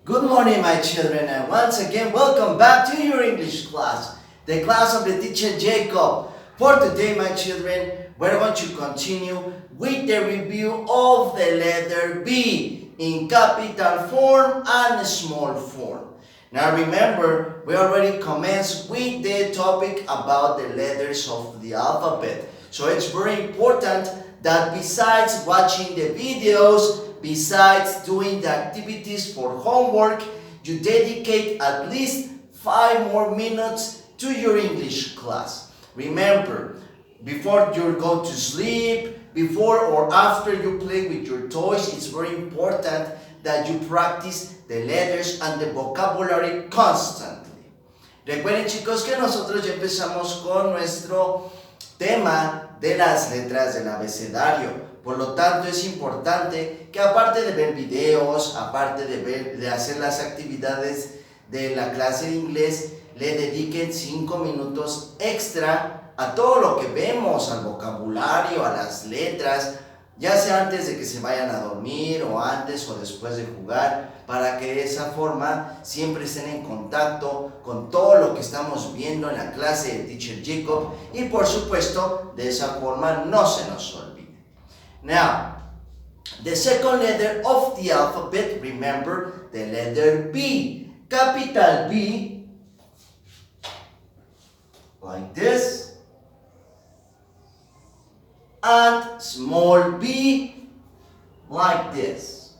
Good morning, my children, and once again, welcome back to your English class, the class of the teacher Jacob. For today, my children, we're going to continue with the review of the letter B in capital form and small form. Now remember, we already commenced with the topic about the letters of the alphabet. So it's very important that besides watching the videos, besides doing the activities for homework, you dedicate at least 5 more minutes to your English class. Remember, before you go to sleep, before or after you play with your toys, it's very important that you practice the letters and the vocabulary constantly. Recuerden, chicos, que nosotros ya empezamos con nuestro tema de las letras del abecedario. Por lo tanto, es importante que aparte de ver videos, aparte de hacer las actividades de la clase de inglés, le dediquen 5 minutos extra a todo lo que vemos, al vocabulario, a las letras, ya sea antes de que se vayan a dormir o antes o después de jugar, para que de esa forma siempre estén en contacto con todo lo que estamos viendo en la clase de Teacher Jacob y por supuesto de esa forma no se nos olvide. Now, the second letter of the alphabet, remember the letter B, capital B, like this, and small b, like this.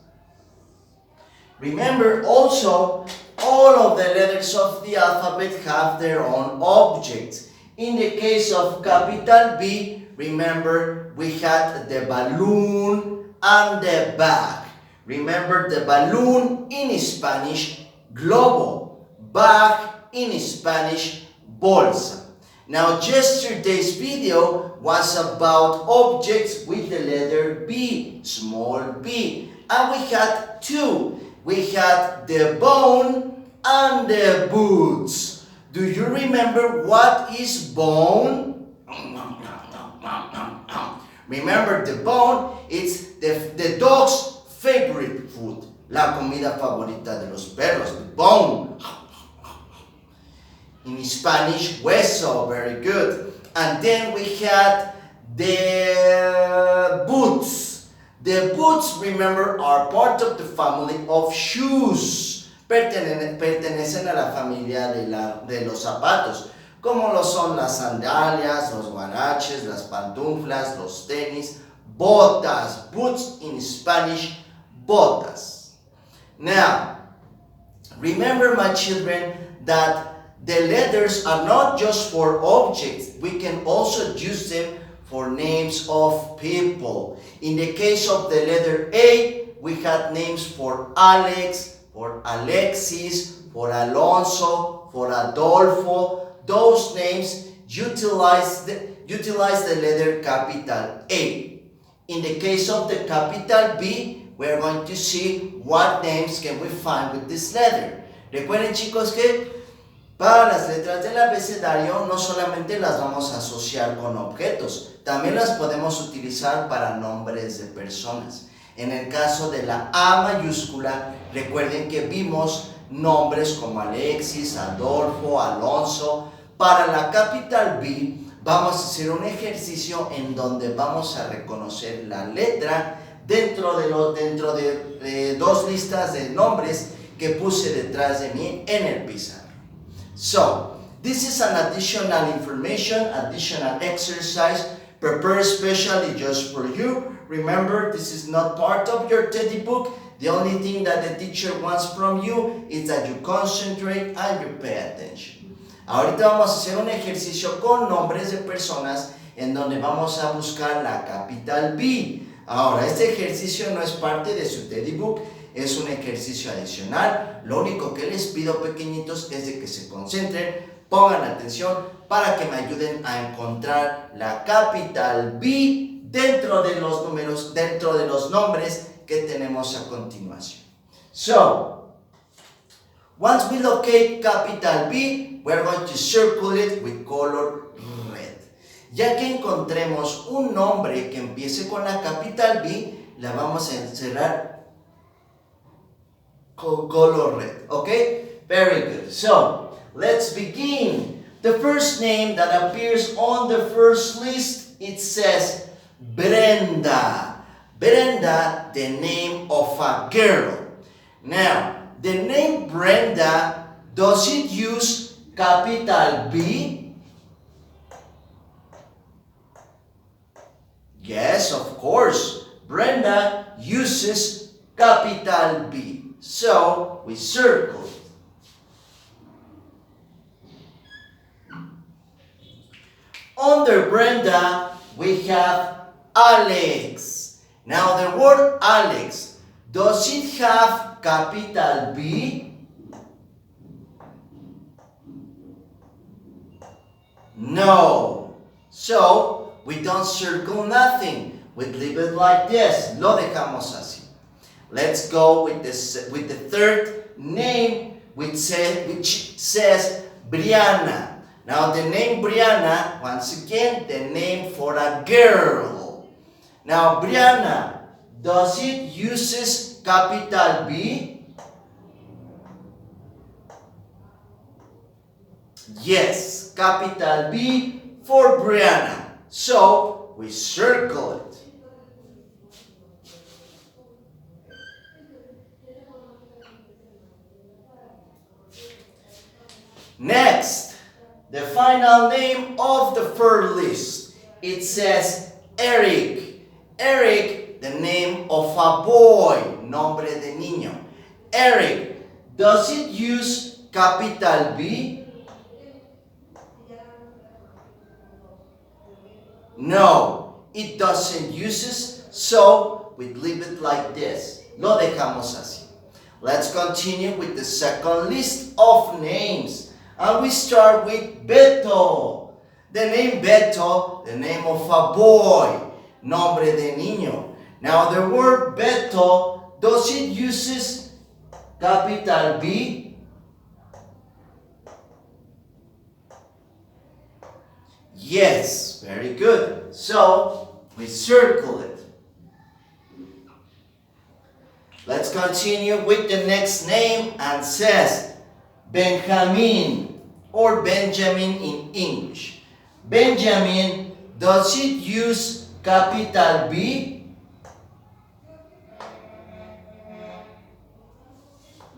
Remember also, all of the letters of the alphabet have their own objects. In the case of capital B, remember we had the balloon and the bag. Remember the balloon in Spanish, globo, bag in Spanish, bolsa. Now yesterday's video was about objects with the letter B, small b, and we had 2. We had the bone and the boots. Do you remember what is bone? Remember the bone, it's the dog's favorite food. La comida favorita de los perros, the bone. In Spanish, hueso, very good. And then we had the boots. The boots, remember, are part of the family of shoes. Pertenecen a la familia de los zapatos, como lo son las sandalias, los guaraches, las pantuflas, los tenis, botas. Boots in Spanish, botas. Now, remember, my children, that the letters are not just for objects. We can also use them for names of people. In the case of the letter A, we had names for Alex, for Alexis, for Alonso, for Adolfo. Those names utilize the letter capital A. In the case of the capital B, we're going to see what names can we find with this letter. Recuerden, chicos, que para las letras del abecedario no solamente las vamos a asociar con objetos, también las podemos utilizar para nombres de personas. En el caso de la A mayúscula, recuerden que vimos nombres como Alexis, Adolfo, Alonso. Para la capital B, vamos a hacer un ejercicio en donde vamos a reconocer la letra dentro de 2 listas de nombres que puse detrás de mí en el pizarro. So, this is an additional information, additional exercise prepared especially just for you. Remember, this is not part of your teddy book. The only thing that the teacher wants from you is that you concentrate and you pay attention. Ahorita vamos a hacer un ejercicio con nombres de personas en donde vamos a buscar la capital B. Ahora, este ejercicio no es parte de su teddy book. Es un ejercicio adicional. Lo único que les pido, pequeñitos, es de que se concentren, pongan atención para que me ayuden a encontrar la capital B dentro de los números, dentro de los nombres que tenemos a continuación. So, once we locate capital B, we're going to circle it with color red. Ya que encontremos un nombre que empiece con la capital B, la vamos a encerrar color red. Okay? Very good. So, let's begin. The first name that appears on the first list, it says Brenda. Brenda, the name of a girl. Now, the name Brenda, does it use capital B? Yes, of course. Brenda uses capital B. So, we circle it. Under Brenda, we have Alex. Now, the word Alex, does it have capital B? No. So, we don't circle nothing. We leave it like this. Lo dejamos así. Let's go with the third name, which says Brianna. Now, the name Brianna, once again, the name for a girl. Now, Brianna, does it uses capital B? Yes, capital B for Brianna. So, we circle it. Next, the final name of the first list. It says Eric. Eric, the name of a boy. Nombre de niño. Eric, does it use capital B? No, it doesn't use it, so we leave it like this. Lo dejamos así. Let's continue with the second list of names. And we start with Beto. The name Beto, the name of a boy. Nombre de niño. Now the word Beto, does it uses capital B? Yes, very good. So, we circle it. Let's continue with the next name and says Benjamin or Benjamin in English. Benjamin, does it use capital B?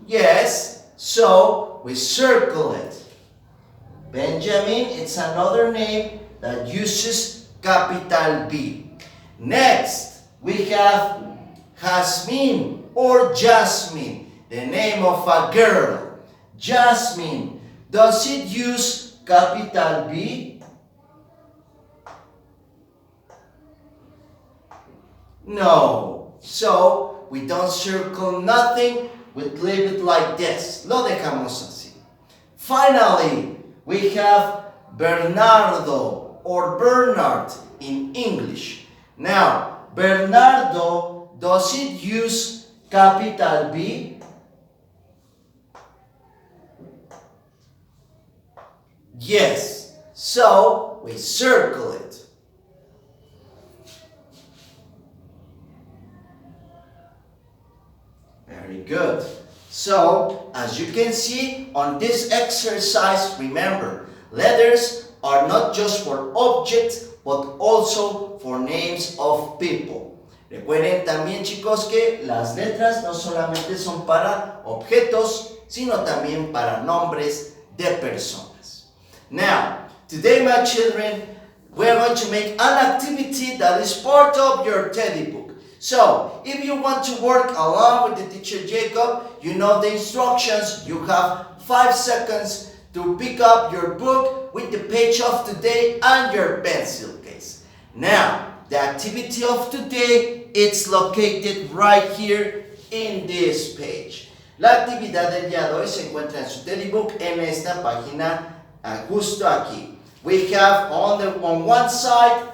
Yes, so we circle it. Benjamin, it's another name that uses capital B. Next, we have Jasmine or Jasmine, the name of a girl. Jasmine, does it use capital B? No. So, we don't circle nothing, we leave it like this. Lo dejamos así. Finally, we have Bernardo or Bernard in English. Now, Bernardo, does it use capital B? Yes. So, we circle it. Very good. So, as you can see on this exercise, remember, letters are not just for objects, but also for names of people. Recuerden también, chicos, que las letras no solamente son para objetos, sino también para nombres de personas. Now, today, my children, we are going to make an activity that is part of your teddy book. So, if you want to work along with the teacher Jacob, you know the instructions. You have 5 seconds to pick up your book with the page of today and your pencil case. Now, the activity of today, it's located right here in this page. La actividad del día de hoy se encuentra en su teddy book en esta página justo aquí. We have on one side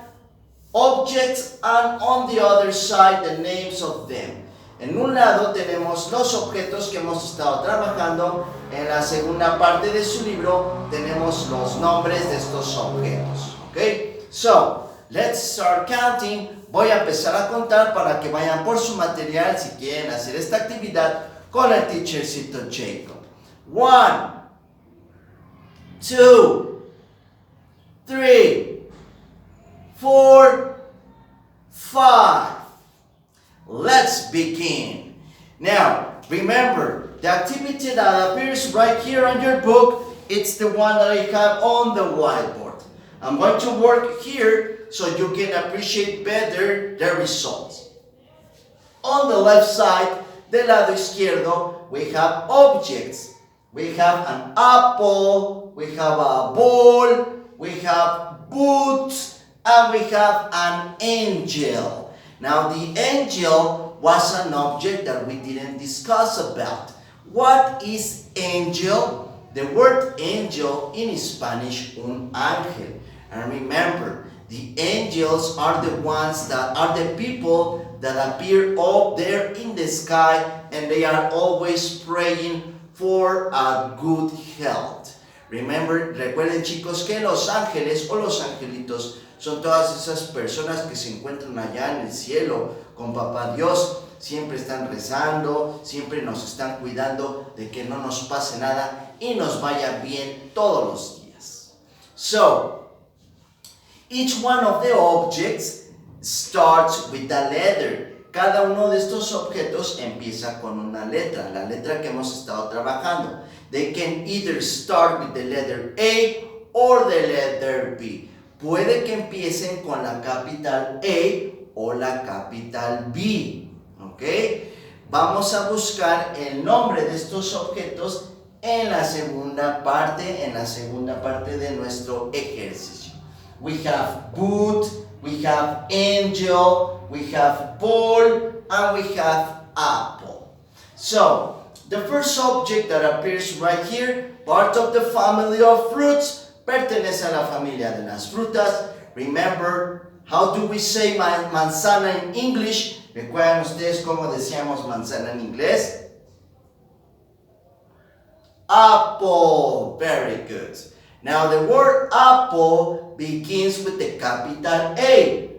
objects and on the other side the names of them. En un lado tenemos los objetos que hemos estado trabajando. En la segunda parte de su libro tenemos los nombres de estos objetos. Okay? So, let's start counting. Voy a empezar a contar para que vayan por su material si quieren hacer esta actividad con el teachercito Jacob. 1, 2, 3, 4, 5. Let's begin. Now, remember, the activity that appears right here on your book, it's the one that I have on the whiteboard. I'm going to work here so you can appreciate better the results. On the left side, del lado izquierdo, we have objects. We have an apple, we have a ball, we have boots, and we have an angel. Now the angel was an object that we didn't discuss about. What is angel? The word angel in Spanish, un ángel. And remember, the angels are the ones that are the people that appear up there in the sky, and they are always praying for a good health. Recuerden chicos que los ángeles o los angelitos son todas esas personas que se encuentran allá en el cielo con Papá Dios. Siempre están rezando, siempre nos están cuidando de que no nos pase nada y nos vaya bien todos los días. So, each one of the objects starts with a letter. Cada uno de estos objetos empieza con una letra, la letra que hemos estado trabajando. They can either start with the letter A or the letter B. Puede que empiecen con la capital A o la capital B. ¿Ok? Vamos a buscar el nombre de estos objetos en la segunda parte de nuestro ejercicio. We have boot, we have angel, we have ball, and we have apple. So, the first object that appears right here, part of the family of fruits, pertenece a la familia de las frutas. Remember, how do we say manzana in English? ¿Recuerdan ustedes cómo decíamos manzana en inglés? Apple. Very good. Now, the word apple begins with the capital A.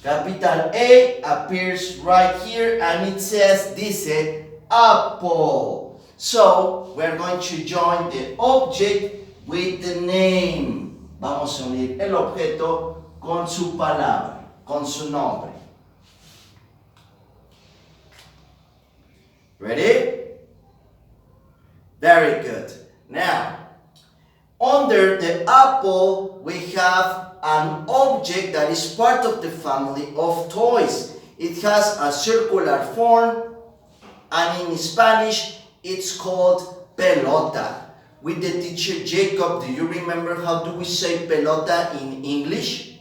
Capital A appears right here and it says, dice, apple. So, we're going to join the object with the name. Vamos a unir el objeto con su palabra, con su nombre. Ready? Very good. Now, under the apple, we have an object that is part of the family of toys. It has a circular form, and in Spanish, it's called pelota. With the teacher Jacob, do you remember how do we say pelota in English?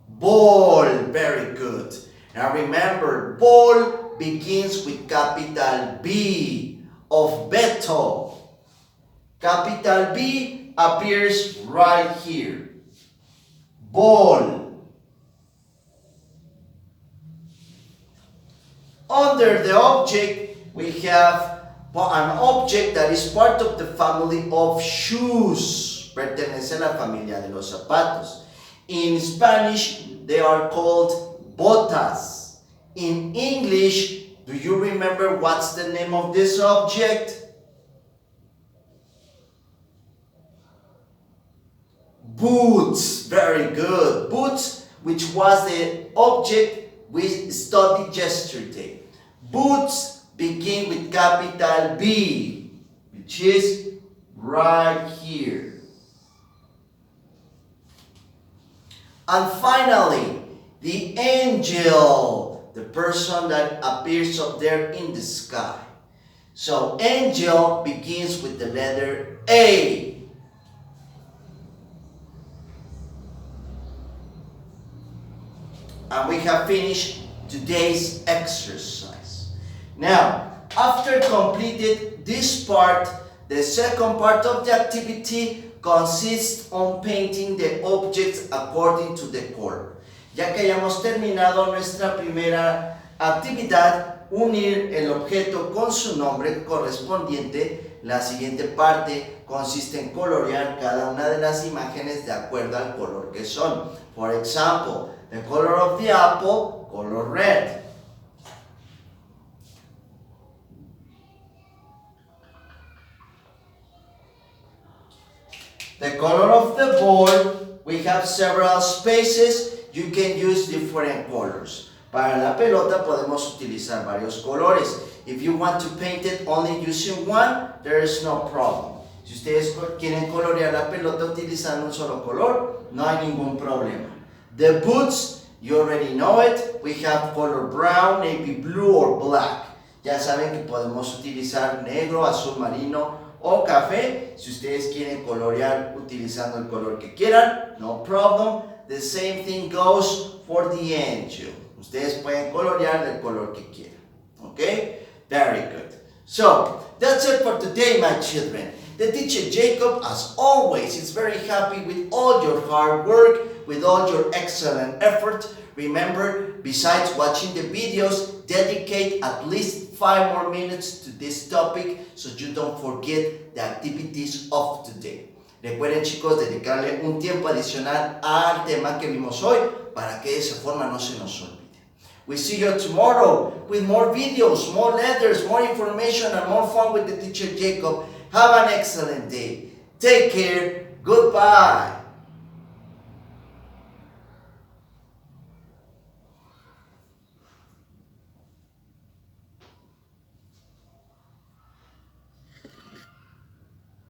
Ball. Very good. Now remember, ball begins with capital B of Beto. Capital B appears right here. Ball. Under the object, we have an object that is part of the family of shoes. Pertenece a la familia de los zapatos. In Spanish, they are called botas. In English, do you remember what's the name of this object? Boots. Very good. Boots, which was the object we studied yesterday. Boots begin with capital B, which is right here. And finally, the angel, the person that appears up there in the sky. So, angel begins with the letter A. And we have finished today's exercise. Now, after completed this part, the second part of the activity consists on painting the objects according to the color. Ya que hayamos terminado nuestra primera actividad, unir el objeto con su nombre correspondiente, la siguiente parte consiste en colorear cada una de las imágenes de acuerdo al color que son. For example, the color of the apple, color red. The color of the ball, we have several spaces. You can use different colors. Para la pelota podemos utilizar varios colores. If you want to paint it only using one, there is no problem. Si ustedes quieren colorear la pelota utilizando un solo color, no hay ningún problema. The boots, you already know it. We have color brown, navy blue, or black. Ya saben que podemos utilizar negro, azul marino o café. Si ustedes quieren colorear utilizando el color que quieran, no problem. The same thing goes for the angel. Ustedes pueden colorear del color que quieran. Okay? Very good. So, that's it for today, my children. The teacher Jacob, as always, is very happy with all your hard work, with all your excellent effort. Remember, besides watching the videos, dedicate at least 5 more minutes to this topic so you don't forget the activities of today. Recuerden, chicos, dedicarle un tiempo adicional al tema que vimos hoy para que de esa forma no se nos olvide. We see you tomorrow with more videos, more letters, more information, and more fun with the teacher Jacob. Have an excellent day. Take care. Goodbye.